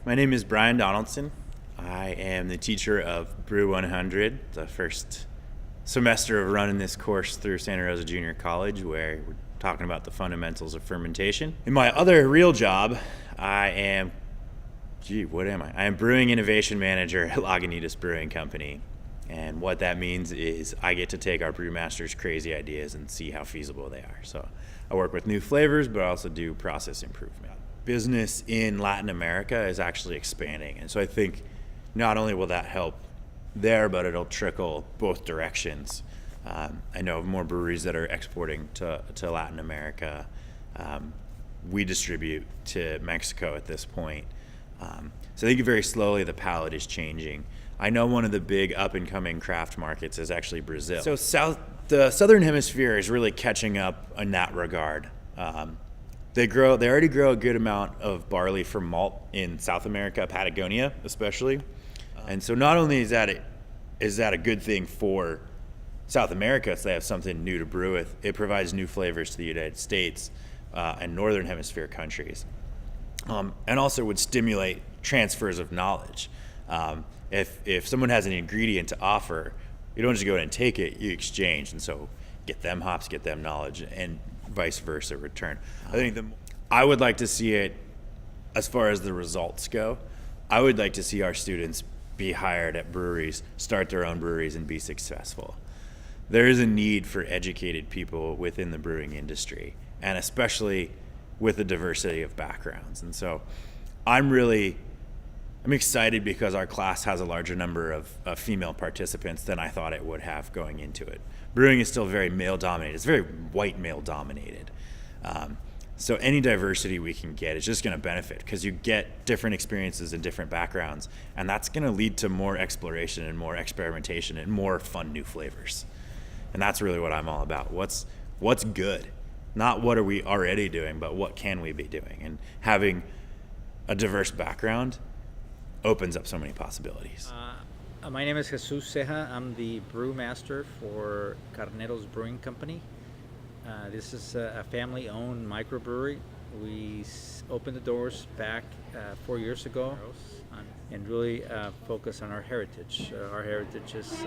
My name is Brian Donaldson. I am the teacher of Brew 100, the first semester of running this course through Santa Rosa Junior College, where we're talking about the fundamentals of fermentation. In my other real job, I am I am Brewing Innovation Manager at Lagunitas Brewing Company. And what that means is I get to take our brewmasters' crazy ideas and see how feasible they are. So I work with new flavors, but I also do process improvement. Business in Latin America is actually expanding. And so I think not only will that help there, but it'll trickle both directions. I know of more breweries that are exporting to Latin America. We distribute to Mexico at this point. So I think very slowly the palette is changing. I know one of the big up-and-coming craft markets is actually Brazil. So the Southern Hemisphere is really catching up in that regard. They already grow a good amount of barley for malt in South America, Patagonia especially. And so not only is that a good thing for South America, so they have something new to brew with, it provides new flavors to the United States and Northern Hemisphere countries. And also would stimulate transfers of knowledge. If someone has an ingredient to offer, you don't just go in and take it, you exchange. And so get them hops, get them knowledge, and vice versa return. I would like to see it, as far as the results go, I would like to see our students be hired at breweries, start their own breweries, and be successful. There is a need for educated people within the brewing industry, and especially with the diversity of backgrounds. And so I'm excited because our class has a larger number of female participants than I thought it would have going into it. Brewing is still very male dominated. It's very white male dominated. So any diversity we can get is just going to benefit, because you get different experiences and different backgrounds, and that's going to lead to more exploration and more experimentation and more fun new flavors. And that's really what I'm all about. What's good? Not what are we already doing, but what can we be doing? And having a diverse background opens up so many possibilities. My name is Jesus Ceja. I'm the brewmaster for Carneros Brewing Company. This is a family-owned microbrewery. We opened the doors back 4 years ago and really focus on our heritage. Our heritage is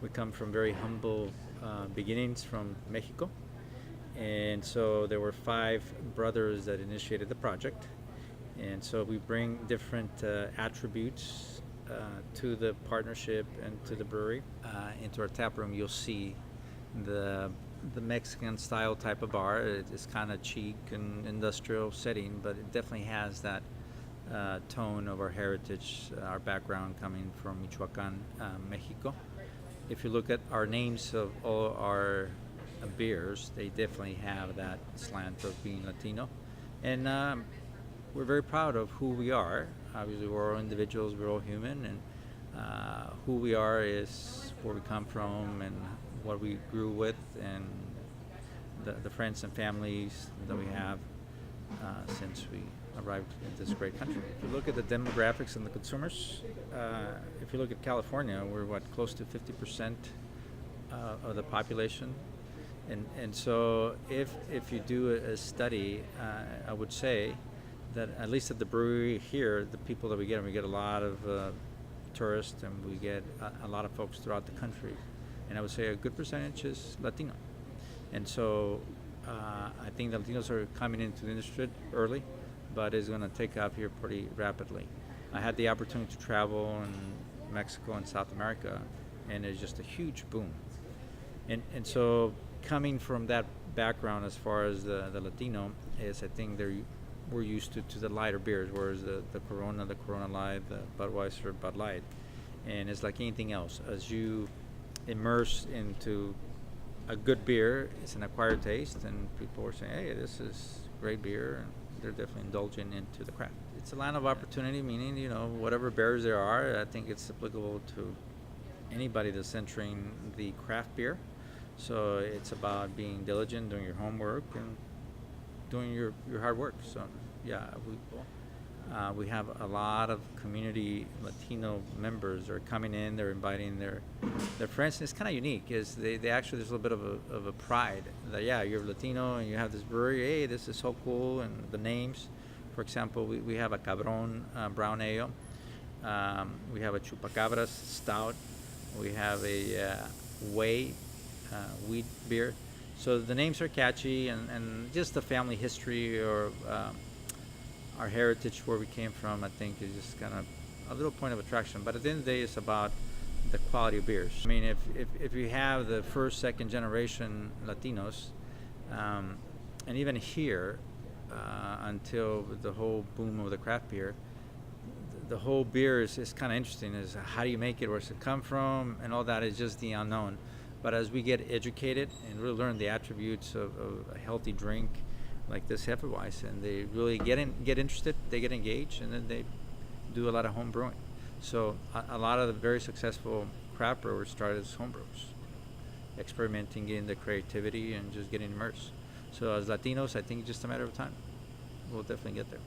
we come from very humble beginnings from Mexico. And so there were 5 brothers that initiated the project. And so we bring different attributes to the partnership and to the brewery. Into our tap room, you'll see the Mexican style type of bar. It's kind of chic and industrial setting, but it definitely has that tone of our heritage, our background coming from Michoacan, Mexico. If you look at our names of all our beers, they definitely have that slant of being Latino. And we're very proud of who we are. Obviously, we're all individuals, we're all human, and who we are is where we come from and what we grew with, and the friends and families that we have since we arrived in this great country. If you look at the demographics and the consumers, if you look at California, we're close to 50% of the population. And so if you do a study, I would say that at least at the brewery here, the people that we get a lot of tourists, and we get a lot of folks throughout the country. And I would say a good percentage is Latino. And so I think the Latinos are coming into the industry early, but it's going to take off here pretty rapidly. I had the opportunity to travel in Mexico and South America, and it's just a huge boom. And so coming from that background as far as the Latino is, I think we're used to the lighter beers, whereas the Corona Light, the Budweiser, Bud Light. And it's like anything else. As you immerse into a good beer, it's an acquired taste, and people are saying, hey, this is great beer, and they're definitely indulging into the craft. It's a land of opportunity, meaning, whatever barriers there are, I think it's applicable to anybody that's entering the craft beer. So it's about being diligent, doing your homework, and doing your hard work. So yeah, we have a lot of community Latino members that are coming in. They're inviting their friends, and it's kind of unique. Is they actually, there's a little bit of a pride that, yeah, you're Latino and you have this brewery. Hey, this is so cool, and the names. For example, we have a Cabron brown ale. We have a Chupacabras stout. We have a Whey wheat beer. So the names are catchy, and just the family history or our heritage, where we came from, I think is just kind of a little point of attraction. But at the end of the day, it's about the quality of beers. I mean, if you have the first, second generation Latinos, and even here, until the whole boom of the craft beer, the whole beer is kind of interesting. Is how do you make it, where does it come from, and all that is just the unknown. But as we get educated and really learn the attributes of a healthy drink like this Hefeweizen, and they really get interested, they get engaged, and then they do a lot of home brewing. So a lot of the very successful craft brewers started as home brewers, experimenting in the creativity and just getting immersed. So as Latinos, I think it's just a matter of time. We'll definitely get there.